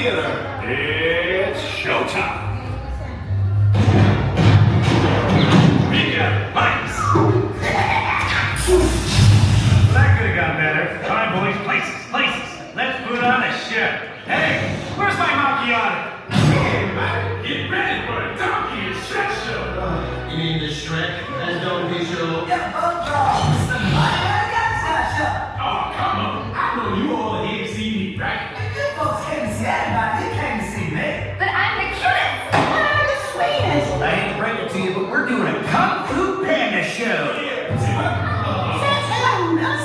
theater. It's showtime. Mika, lights. That could have gone better. All right, boys, places. Let's put on a show. Hey, where's my macchiato? Hey, man, get ready for a donkey and Shrek show. You mean the Shrek and Donkey show? Yeah, Oh, come on. I know you all here to see me, right? you folks came to see anybody, you came to see me. But I'm the cutest. I'm the sweetest. I hate to break it to you, but we're doing a Kung Fu Panda show.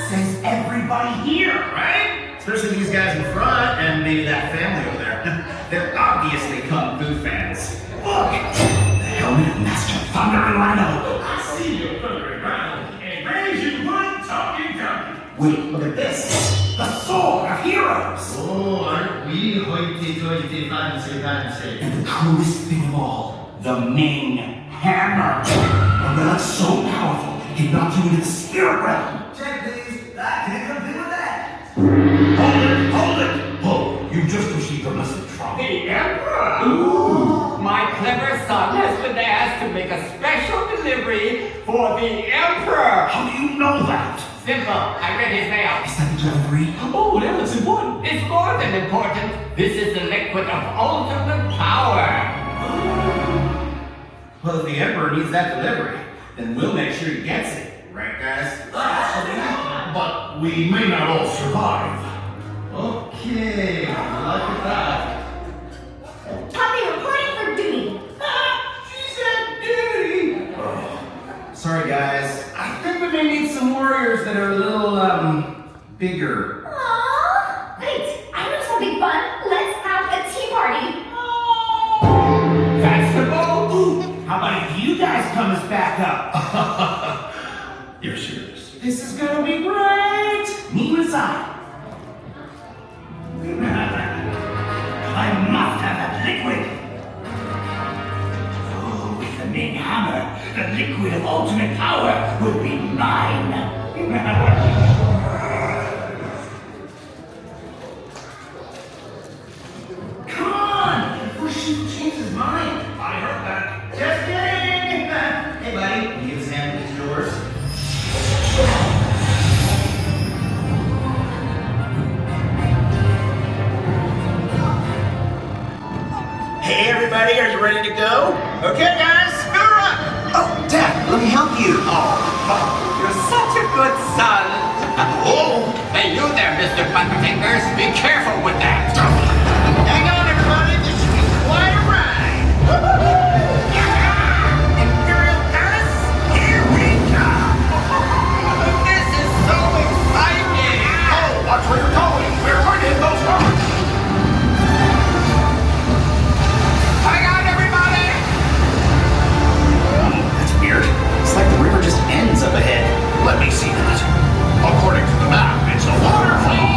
Says everybody here, right? Especially these guys in front and maybe that family over there. They're obviously Kung Fu fans. Look! The helmet of Master Thunder and Rhino. I see your Thunder and Rhino and raise you one talking donkey. Wait, look at this. The sword of heroes. Oh, aren't we hoity-toity fancy? And the coolest thing of all, the Ming Hammer. A relic so powerful, it can knock you into the spirit realm. Check these. I can't compete with that. Hold it. Oh, you just received a message from The Emperor! Ooh. My clever son has been asked to make a special delivery for the Emperor! How do you know that? Simple. I read his mail. Is that the delivery? Oh, that looks important. It's more than important. This is the liquid of ultimate power. Well, if the Emperor needs that delivery, then we'll make sure he gets it. Right, guys? But we may not all survive. Okay, look at that. Puppy reporting for duty. She said duty. Sorry, guys. I think we may need some warriors that are a little, bigger. Aww. Wait, I know something fun. Let's have a tea party. Festival? How about if you guys come as backup? You're serious. This is gonna be great! Me inside. I must have that liquid. Oh, with the Ming Hammer, the liquid of ultimate power will be mine. Come on! Before she changes his mind. I heard that. Just kidding! Hey, buddy. Use hand, it's yours. Hey everybody, are you ready to go? Okay guys, go up! Oh, Dad, let me help you. You're such a good son. Oh! Hey, you there, Mr. Butterfingers. Be careful with that. Hang on everybody, this should be quite a ride. Imperial Palace, here we come! This is so exciting. Oh, watch where you're going. We're going to hit those rocks. Hang on, everybody. That's weird. It's like the river just ends up ahead. Let me see that. According to the map, it's a waterfall.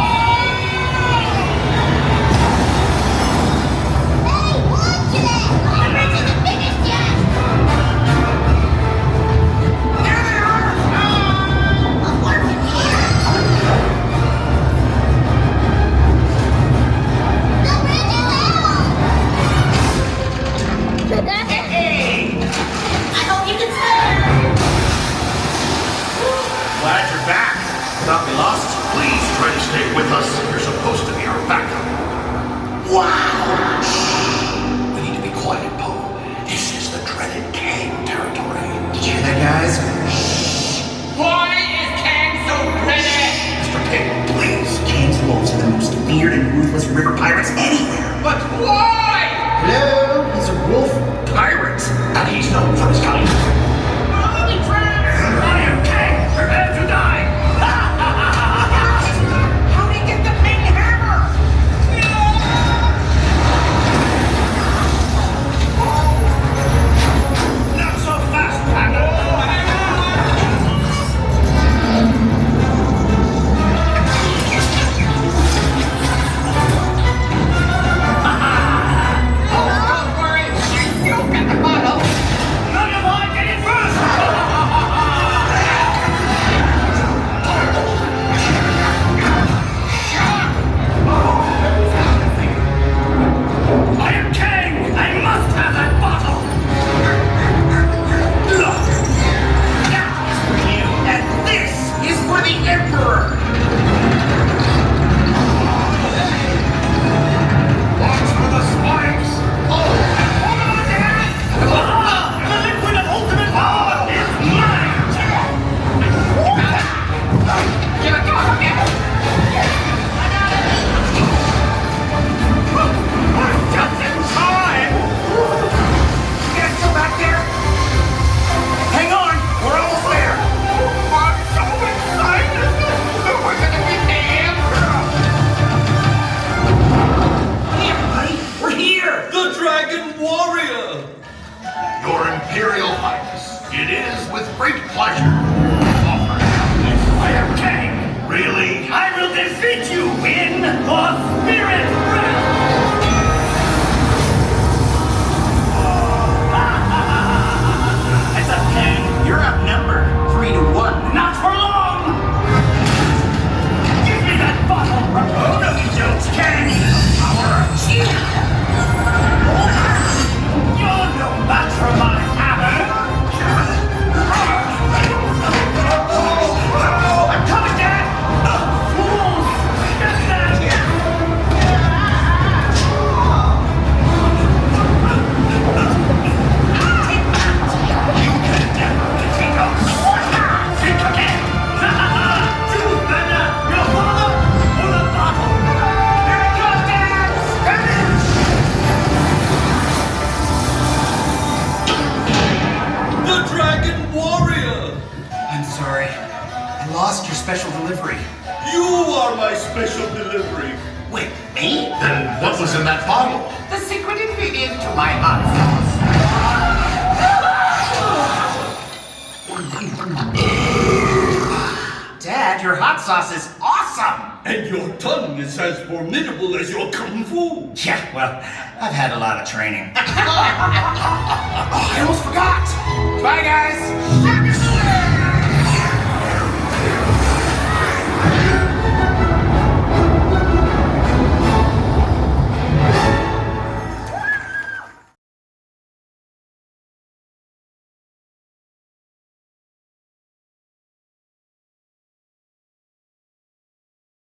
is with great pleasure. I am Kang. Really? I will defeat you in the spirit realm. Heads up, Kang. You're outnumbered 3-1. Not for long. Give me that bottle. Oh no, you don't, Kang. Power of chi. You're no match for my hammer. I'm coming, Dad! Fools! Get back! You can never defeat us! Think again! Choose Panda, your father, or the bottle! Here it comes, Dad! The Dragon Warrior! I'm sorry. I lost your special delivery. You are my special delivery. Wait, me? Then what was in that bottle? The secret ingredient to my hot sauce. Dad, your hot sauce is awesome! And your tongue is as formidable as your kung fu. Yeah, well, I've had a lot of training. Oh, I almost forgot! Bye, guys.